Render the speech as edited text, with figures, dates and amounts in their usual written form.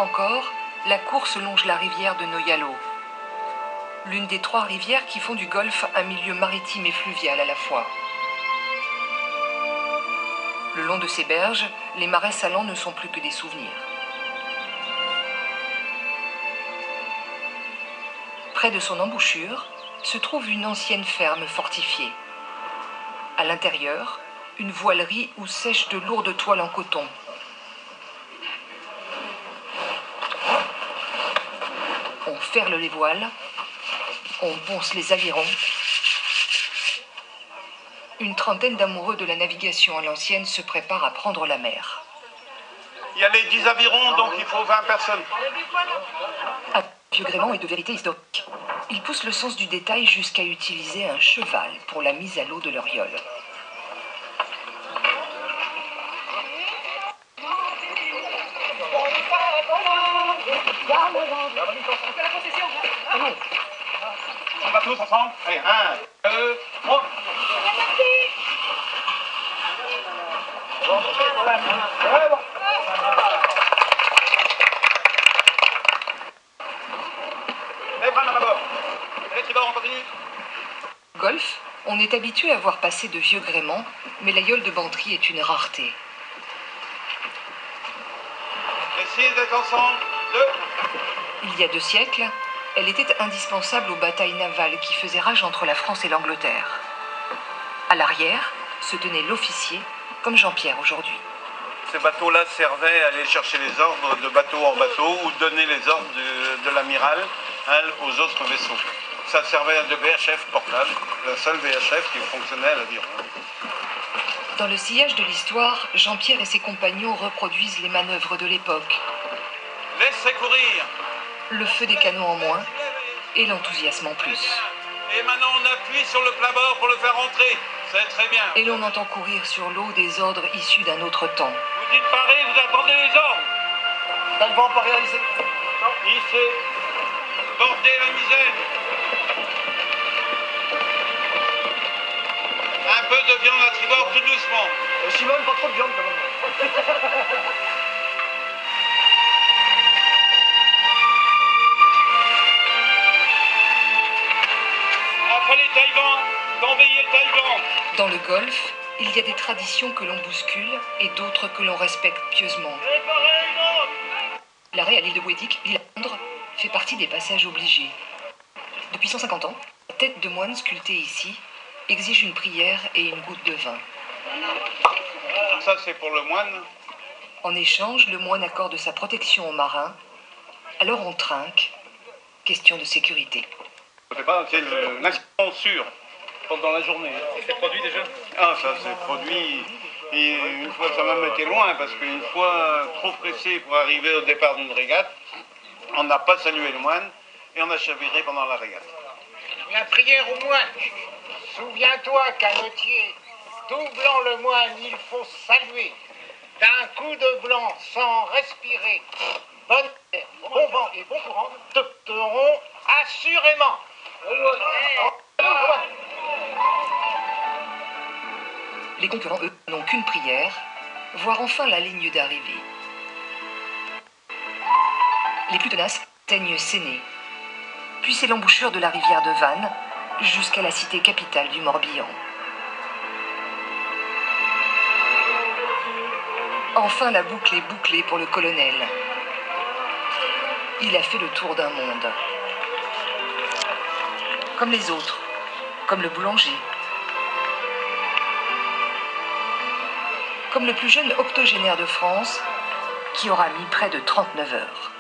nord encore, la course longe la rivière de Noyalo, l'une des 3 rivières qui font du golfe un milieu maritime et fluvial à la fois. Le long de ces berges, les marais salants ne sont plus que des souvenirs. Près de son embouchure se trouve une ancienne ferme fortifiée. À l'intérieur, une voilerie où sèchent de lourdes toiles en coton. On ferle les voiles, on ponce les avirons. Une trentaine d'amoureux de la navigation à l'ancienne se préparent à prendre la mer. Il y a les 10 avirons, donc il faut 20 personnes. Un vieux gréement est de vérité historique. Ils poussent le sens du détail jusqu'à utiliser un cheval pour la mise à l'eau de leur yole. On va tous ensemble. Allez, 1, 2, 3. Les bras à bord. Allez, tribord, on continue. Golfe, on est habitué à voir passer de vieux gréements, mais la yole de Bantry est une rareté. Essayez d'être ensemble. 2. Il y a 2 siècles, elle était indispensable aux batailles navales qui faisaient rage entre la France et l'Angleterre. À l'arrière se tenait l'officier, comme Jean-Pierre aujourd'hui. Ces bateaux-là servaient à aller chercher les ordres de bateau en bateau ou donner les ordres de l'amiral aux autres vaisseaux. Ça servait de VHF portable, la seule VHF qui fonctionnait à l'aviron. Dans le sillage de l'histoire, Jean-Pierre et ses compagnons reproduisent les manœuvres de l'époque. Laissez courir. Le feu des canons en moins et l'enthousiasme en plus. Et maintenant on appuie sur le plat-bord pour le faire rentrer. C'est très bien. Et l'on entend courir sur l'eau des ordres issus d'un autre temps. Vous dites parer, vous attendez les ordres. T'as le vent pas réalisé. Non. Ici. Portez la misaine. Un peu de viande à tribord tout doucement. Simone, pas trop de viande quand même. Après les taille-vents, d'embayer le taille-vent. Dans le golfe, il y a des traditions que l'on bouscule et d'autres que l'on respecte pieusement. L'arrêt à l'île de Bouétique, l'île à Londres, fait partie des passages obligés. Depuis 150 ans, la tête de moine sculptée ici exige une prière et une goutte de vin. Ça c'est pour le moine. En échange, le moine accorde sa protection aux marins. Alors on trinque. Question de sécurité. C'est pas, c'est l'incident sûr pendant la journée. C'est produit déjà? Ah, ça c'est produit. Et une fois, ça m'a même été loin, parce qu'une fois, trop pressé pour arriver au départ d'une régate, on n'a pas salué le moine et on a chaviré pendant la régate. La prière au moine. Souviens-toi, canotier, doublant le moine, il faut saluer. D'un coup de blanc, sans respirer. Bonne terre, bon vent et bon courant te teront assurément. Les concurrents, eux, n'ont qu'une prière, voir enfin la ligne d'arrivée. Les plus tenaces teignent Séné, puis c'est l'embouchure de la rivière de Vannes, jusqu'à la cité capitale du Morbihan. Enfin, la boucle est bouclée pour le colonel. Il a fait le tour d'un monde. Comme les autres, comme le boulanger, comme le plus jeune octogénaire de France, qui aura mis près de 39 heures.